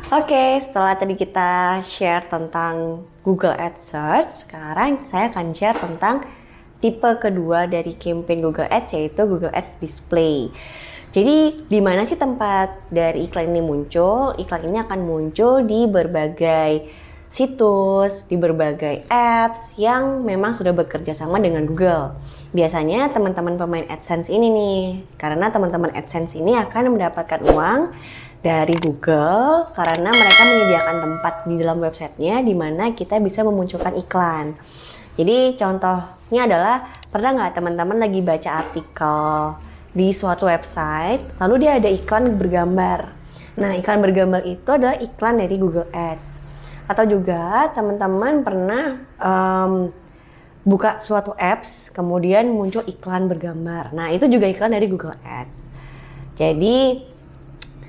Oke, setelah tadi kita share tentang Google Ads Search, sekarang saya akan share tentang tipe kedua dari campaign Google Ads, yaitu Google Ads Display. Jadi, di mana sih tempat dari iklan ini muncul? Iklan ini akan muncul di berbagai situs, di berbagai apps yang memang sudah bekerja sama dengan Google. Biasanya teman-teman pemain AdSense ini nih, karena teman-teman AdSense ini akan mendapatkan uang dari Google karena mereka menyediakan tempat di dalam websitenya di mana kita bisa memunculkan iklan. Jadi contohnya adalah, pernah nggak teman-teman lagi baca artikel di suatu website, lalu dia ada iklan bergambar. Nah, iklan bergambar itu adalah iklan dari Google Ads. Atau juga teman-teman pernah buka suatu apps, kemudian muncul iklan bergambar. Nah, itu juga iklan dari Google Ads. Jadi,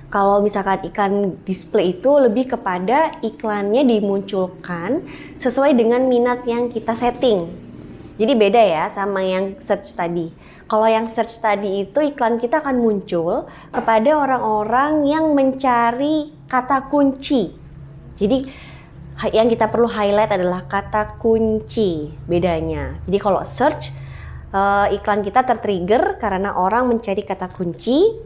kalau misalkan iklan display itu lebih kepada iklannya dimunculkan sesuai dengan minat yang kita setting. Jadi beda ya sama yang search tadi. Kalau yang search tadi itu iklan kita akan muncul kepada orang-orang yang mencari kata kunci. Jadi yang kita perlu highlight adalah kata kunci bedanya. Jadi kalau search, iklan kita tertrigger karena orang mencari kata kunci.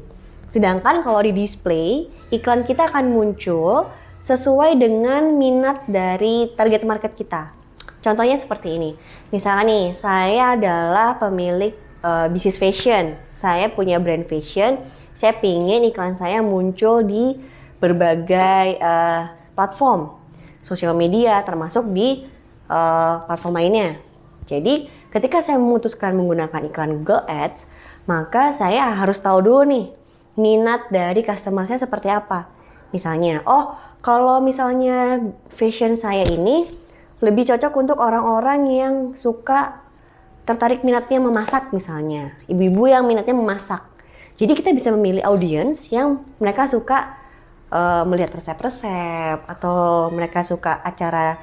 Sedangkan kalau di display, iklan kita akan muncul sesuai dengan minat dari target market kita. Contohnya seperti ini. Misalnya nih, saya adalah pemilik bisnis fashion. Saya punya brand fashion. Saya pingin iklan saya muncul di berbagai platform sosial media, termasuk di platform lainnya. Jadi, ketika saya memutuskan menggunakan iklan Google Ads, maka saya harus tahu dulu nih, minat dari customer saya seperti apa. Misalnya, kalau misalnya fashion saya ini lebih cocok untuk orang-orang yang suka tertarik minatnya memasak misalnya. Ibu-ibu yang minatnya memasak. Jadi kita bisa memilih audiens yang mereka suka melihat resep-resep atau mereka suka acara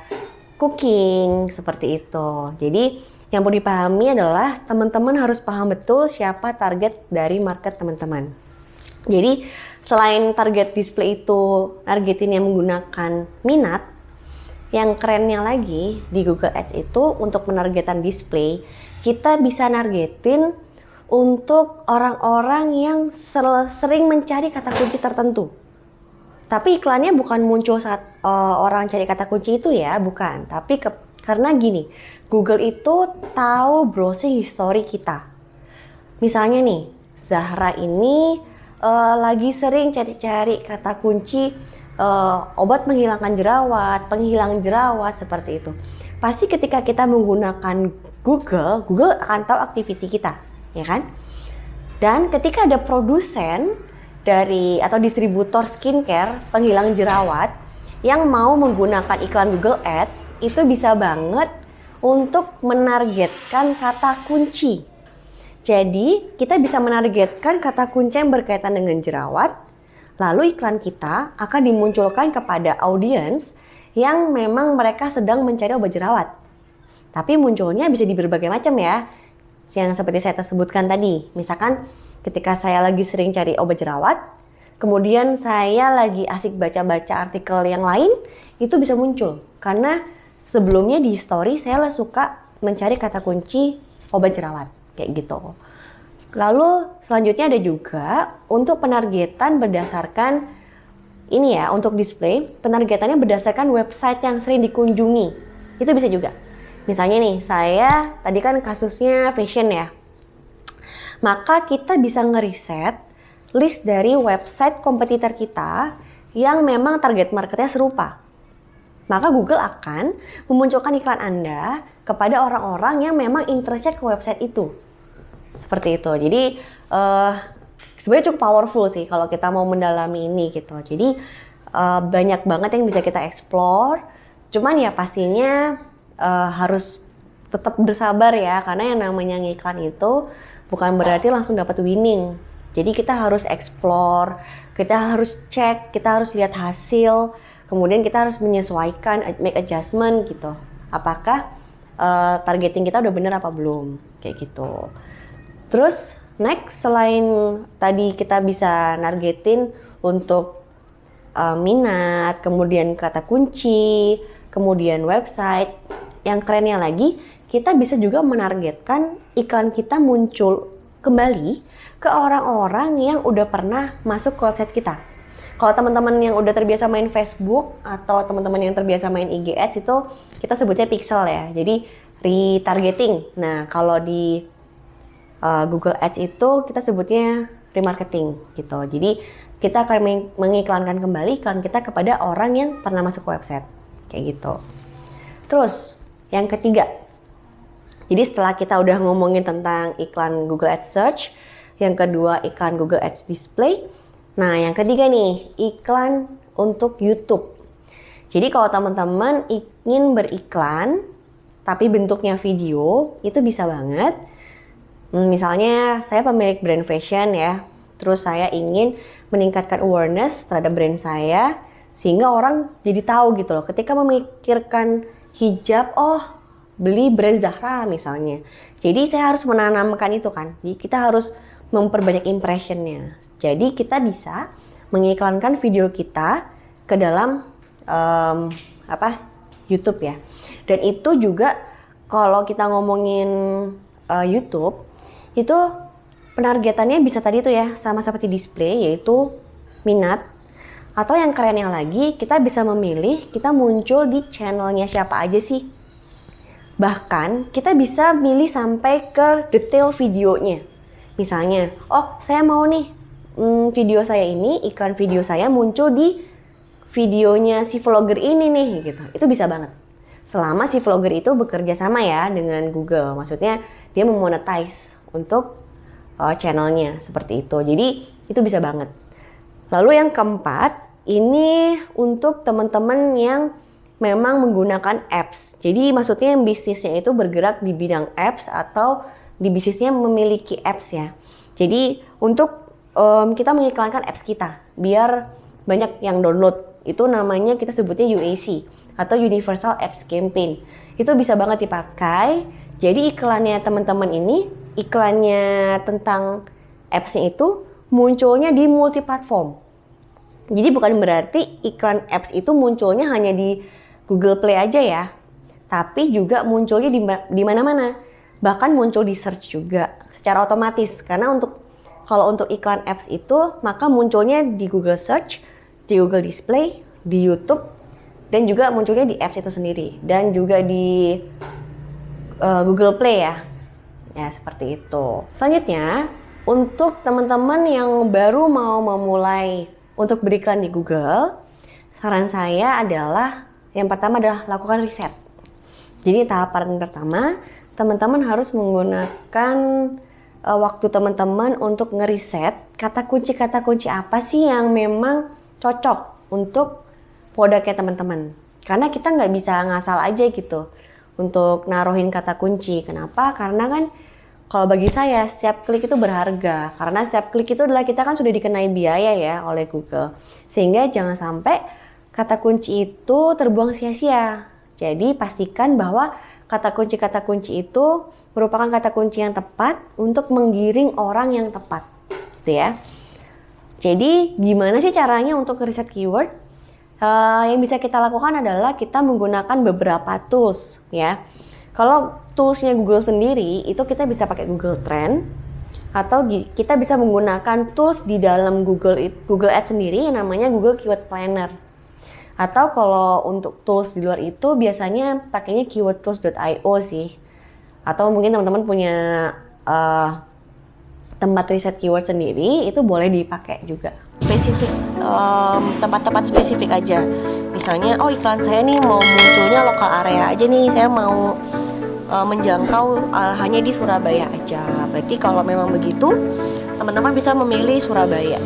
cooking seperti itu. Jadi yang perlu dipahami adalah teman-teman harus paham betul siapa target dari market teman-teman. Jadi selain target display itu nargetin yang menggunakan minat, yang kerennya lagi di Google Ads itu untuk menargetan display, kita bisa nargetin untuk orang-orang yang sering mencari kata kunci tertentu. Tapi iklannya bukan muncul saat orang cari kata kunci itu ya, bukan. Tapi karena gini, Google itu tahu browsing history kita. Misalnya nih, Zahra ini lagi sering cari-cari kata kunci obat menghilangkan jerawat, penghilang jerawat, seperti itu. Pasti ketika kita menggunakan Google akan tahu activity kita, ya kan? Dan ketika ada produsen dari atau distributor skincare penghilang jerawat yang mau menggunakan iklan Google Ads, itu bisa banget untuk menargetkan kata kunci. Jadi, kita bisa menargetkan kata kunci yang berkaitan dengan jerawat, lalu iklan kita akan dimunculkan kepada audiens yang memang mereka sedang mencari obat jerawat. Tapi munculnya bisa di berbagai macam ya, yang seperti saya sebutkan tadi. Misalkan ketika saya lagi sering cari obat jerawat, kemudian saya lagi asik baca-baca artikel yang lain, itu bisa muncul. Karena sebelumnya di story saya suka mencari kata kunci obat jerawat. Kayak gitu. Lalu selanjutnya ada juga untuk penargetan berdasarkan ini ya, untuk display penargetannya berdasarkan website yang sering dikunjungi. Itu bisa juga. Misalnya nih, saya tadi kan kasusnya fashion ya. Maka kita bisa ngeriset list dari website kompetitor kita yang memang target marketnya serupa. Maka Google akan memunculkan iklan Anda kepada orang-orang yang memang interestnya ke website itu. Seperti itu. Jadi sebenarnya cukup powerful sih kalau kita mau mendalami ini gitu. Jadi banyak banget yang bisa kita explore. Cuman ya pastinya harus tetap bersabar ya, karena yang namanya ngiklan itu bukan berarti langsung dapat winning. Jadi kita harus explore, kita harus cek, kita harus lihat hasil, kemudian kita harus menyesuaikan, make adjustment gitu. Apakah targeting kita udah bener apa belum, kayak gitu. Terus next, selain tadi kita bisa nargetin untuk minat, kemudian kata kunci, kemudian website. Yang kerennya lagi, kita bisa juga menargetkan iklan kita muncul kembali ke orang-orang yang udah pernah masuk ke website kita. Kalau teman-teman yang udah terbiasa main Facebook atau teman-teman yang terbiasa main IG Ads itu kita sebutnya pixel ya. Jadi retargeting. Nah, kalau di Google Ads itu kita sebutnya remarketing gitu. Jadi kita akan mengiklankan kembali iklan kita kepada orang yang pernah masuk ke website. Kayak gitu. Terus, yang ketiga. Jadi setelah kita udah ngomongin tentang iklan Google Ads Search, yang kedua iklan Google Ads Display. Nah, yang ketiga nih, iklan untuk YouTube. Jadi kalau teman-teman ingin beriklan, tapi bentuknya video, itu bisa banget. Misalnya saya pemilik brand fashion ya, terus saya ingin meningkatkan awareness terhadap brand saya, sehingga orang jadi tahu gitu loh, ketika memikirkan hijab, oh beli brand Zahra misalnya. Jadi saya harus menanamkan itu kan, jadi kita harus memperbanyak impressionnya. Jadi kita bisa mengiklankan video kita ke dalam YouTube ya. Dan itu juga kalau kita ngomongin YouTube, itu penargetannya bisa tadi tuh ya, sama seperti display, yaitu minat. Atau yang kerennya lagi, kita bisa memilih kita muncul di channelnya siapa aja sih. Bahkan kita bisa milih sampai ke detail videonya. Misalnya, oh saya mau nih video saya ini, iklan video saya muncul di videonya si vlogger ini nih gitu. Itu bisa banget. Selama si vlogger itu bekerja sama ya dengan Google. Maksudnya dia memonetize untuk channelnya seperti itu. Jadi itu bisa banget. Lalu yang keempat, ini untuk teman-teman yang memang menggunakan apps. Jadi maksudnya yang bisnisnya itu bergerak di bidang apps atau di bisnisnya memiliki apps ya. Jadi untuk kita mengiklankan apps kita biar banyak yang download. Itu namanya kita sebutnya UAC atau Universal Apps Campaign. Itu bisa banget dipakai. Jadi iklannya teman-teman ini, iklannya tentang apps-nya itu munculnya di multi platform. Jadi bukan berarti iklan apps itu munculnya hanya di Google Play aja ya, tapi juga munculnya di mana-mana. Bahkan muncul di search juga secara otomatis, karena kalau untuk iklan apps itu maka munculnya di Google Search, di Google Display, di YouTube, dan juga munculnya di apps itu sendiri, dan juga di Google Play ya. Ya seperti itu. Selanjutnya, untuk teman-teman yang baru mau memulai untuk beriklan di Google, saran saya adalah yang pertama adalah lakukan riset. Jadi tahapan pertama, teman-teman harus menggunakan waktu teman-teman untuk ngeriset kata kunci apa sih yang memang cocok untuk produknya teman-teman. Karena kita nggak bisa ngasal aja gitu untuk naruhin kata kunci. Kenapa? Karena kan kalau bagi saya setiap klik itu berharga. Karena setiap klik itu adalah kita kan sudah dikenai biaya ya oleh Google. Sehingga jangan sampai kata kunci itu terbuang sia-sia. Jadi pastikan bahwa kata kunci itu merupakan kata kunci yang tepat untuk menggiring orang yang tepat, gitu ya. Jadi gimana sih caranya untuk riset keyword? Yang bisa kita lakukan adalah kita menggunakan beberapa tools, ya. Kalau toolsnya Google sendiri itu kita bisa pakai Google Trend, atau kita bisa menggunakan tools di dalam Google Ads sendiri yang namanya Google Keyword Planner. Atau kalau untuk tools di luar itu biasanya pakainya keywordtools.io sih. Atau mungkin teman-teman punya tempat riset keyword sendiri, itu boleh dipakai juga. Spesifik, tempat-tempat spesifik aja. Misalnya, oh iklan saya nih mau munculnya lokal area aja nih, saya mau menjangkau hanya di Surabaya aja. Berarti kalau memang begitu, teman-teman bisa memilih Surabaya.